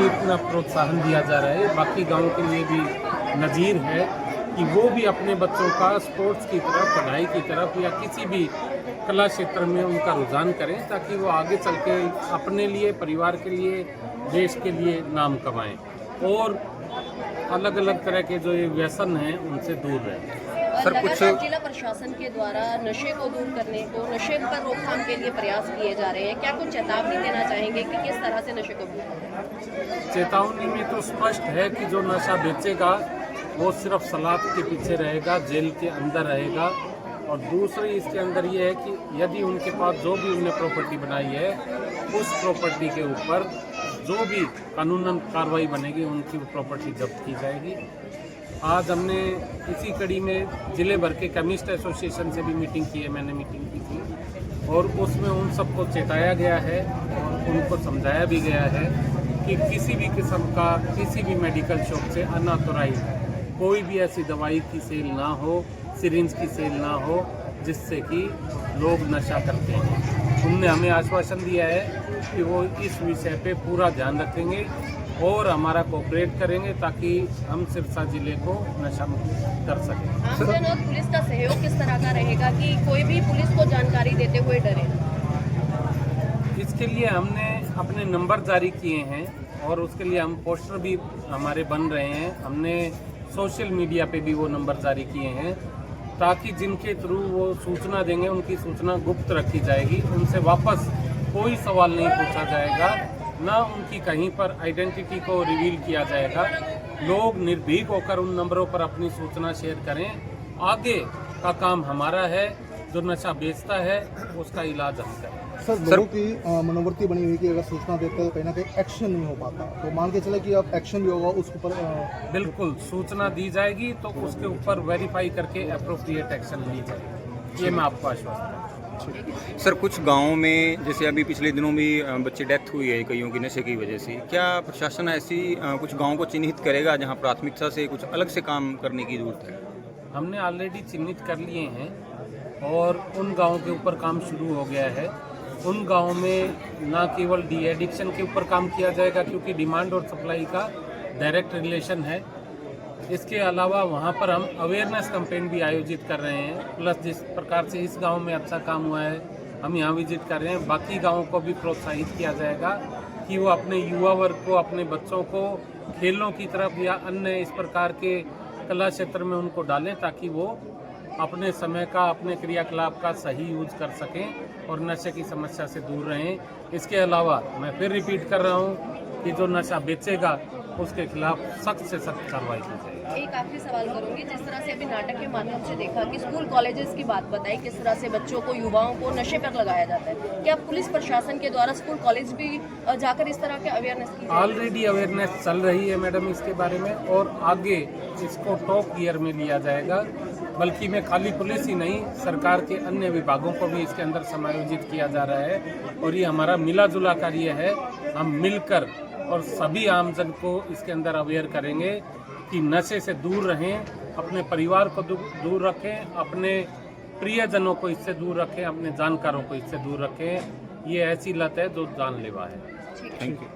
भी इतना प्रोत्साहन दिया जा रहा है, बाकी गाँव के लिए भी नज़ीर है कि वो भी अपने बच्चों का स्पोर्ट्स की तरफ, पढ़ाई की तरफ या किसी भी कला क्षेत्र में उनका रुझान करें, ताकि वो आगे चल के अपने लिए, परिवार के लिए, देश के लिए नाम कमाएं और अलग अलग तरह के जो ये व्यसन हैं उनसे दूर रहें। सर, कुछ जिला प्रशासन के द्वारा नशे को दूर करने को, नशे पर रोकथाम के लिए प्रयास किए जा रहे हैं, क्या कुछ चेतावनी देना चाहेंगे कि किस तरह से नशे को दूर? चेतावनी में तो स्पष्ट है कि जो नशा बेचेगा वो सिर्फ सलाद के पीछे रहेगा, जेल के अंदर रहेगा। और दूसरी इसके अंदर ये है कि यदि उनके पास जो भी उनने प्रॉपर्टी बनाई है, उस प्रॉपर्टी के ऊपर जो भी कानूनन कार्रवाई बनेगी उनकी प्रॉपर्टी जब्त की जाएगी। आज हमने इसी कड़ी में जिले भर के केमिस्ट एसोसिएशन से भी मीटिंग की है, मैंने मीटिंग की थी और उसमें उन सबको चेताया गया है और उनको समझाया भी गया है कि किसी भी किस्म का किसी भी मेडिकल शॉप से अनऑथोराइज्ड कोई भी ऐसी दवाई की सेल ना हो, सिरिंज की सेल ना हो जिससे कि लोग नशा करते हैं। उनने हमें आश्वासन दिया है कि वो इस विषय पे पूरा ध्यान रखेंगे और हमारा कोऑपरेट करेंगे ताकि हम सिरसा जिले को नशा मुक्त कर सकें। आमजन और पुलिस का सहयोग किस तरह का रहेगा कि कोई भी पुलिस को जानकारी देते हुए डरे? इसके लिए हमने अपने नंबर जारी किए हैं और उसके लिए हम पोस्टर भी हमारे बन रहे हैं। हमने सोशल मीडिया पे भी वो नंबर जारी किए हैं ताकि जिनके थ्रू वो सूचना देंगे उनकी सूचना गुप्त रखी जाएगी, उनसे वापस कोई सवाल नहीं पूछा जाएगा, ना उनकी कहीं पर आइडेंटिटी को रिवील किया जाएगा। लोग निर्भीक होकर उन नंबरों पर अपनी सूचना शेयर करें। आगे का काम हमारा है, जो नशा बेचता है उसका इलाज हम करें। सर, लोगों की मनोवृत्ति बनी हुई कि अगर सूचना देते हैं तो कहीं ना कहीं एक्शन नहीं हो पाता, तो मान के चले कि अब एक्शन भी होगा उसके ऊपर। बिल्कुल, सूचना दी जाएगी तो उसके ऊपर वेरीफाई करके अप्रोप्रिएट एक्शन ली जाएगी, ये मैं आपको आश्वस्त करता हूँ। सर, कुछ गांवों में जैसे अभी पिछले दिनों भी बच्चे डेथ हुई है कईयों की नशे की वजह से, क्या प्रशासन ऐसी कुछ गांवों को चिन्हित करेगा जहां प्राथमिकता से कुछ अलग से काम करने की जरूरत है? हमने ऑलरेडी चिन्हित कर लिए हैं और उन गांवों के ऊपर काम शुरू हो गया है। उन गांवों में ना केवल डी एडिक्शन के ऊपर काम किया जाएगा क्योंकि डिमांड और सप्लाई का डायरेक्ट रिलेशन है, इसके अलावा वहाँ पर हम अवेयरनेस कैंपेन भी आयोजित कर रहे हैं। प्लस जिस प्रकार से इस गांव में अच्छा काम हुआ है, हम यहाँ विजिट कर रहे हैं, बाकी गांवों को भी प्रोत्साहित किया जाएगा कि वो अपने युवा वर्ग को, अपने बच्चों को खेलों की तरफ या अन्य इस प्रकार के कला क्षेत्र में उनको डालें ताकि वो अपने समय का, अपने क्रियाकलाप का सही यूज कर सकें और नशे की समस्या से दूर रहें। इसके अलावा मैं फिर रिपीट कर रहा हूँ कि जो नशा बेचेगा उसके खिलाफ सख्त से सख्त कार्रवाई की जाएगी। एक आखिरी सवाल करूंगी, जिस तरह से अभी नाटक के माध्यम से देखा कि स्कूल कॉलेजेस की बात बताई, किस तरह से बच्चों को, युवाओं को नशे पर लगाया जाता है, क्या पुलिस प्रशासन के द्वारा स्कूल कॉलेज भी जाकर इस तरह के अवेयरनेस की? ऑलरेडी अवेयरनेस चल रही है मैडम इसके बारे में और आगे इसको टॉप गियर में लिया जाएगा। बल्कि मैं खाली पुलिस ही नहीं, सरकार के अन्य विभागों को भी इसके अंदर समायोजित किया जा रहा है और ये हमारा मिला जुला कार्य है। हम मिलकर और सभी आमजन को इसके अंदर अवेयर करेंगे कि नशे से दूर रहें, अपने परिवार को दूर रखें, अपने प्रियजनों को इससे दूर रखें, अपने जानकारों को इससे दूर रखें। ये ऐसी लत है जो जानलेवा है। Thank you.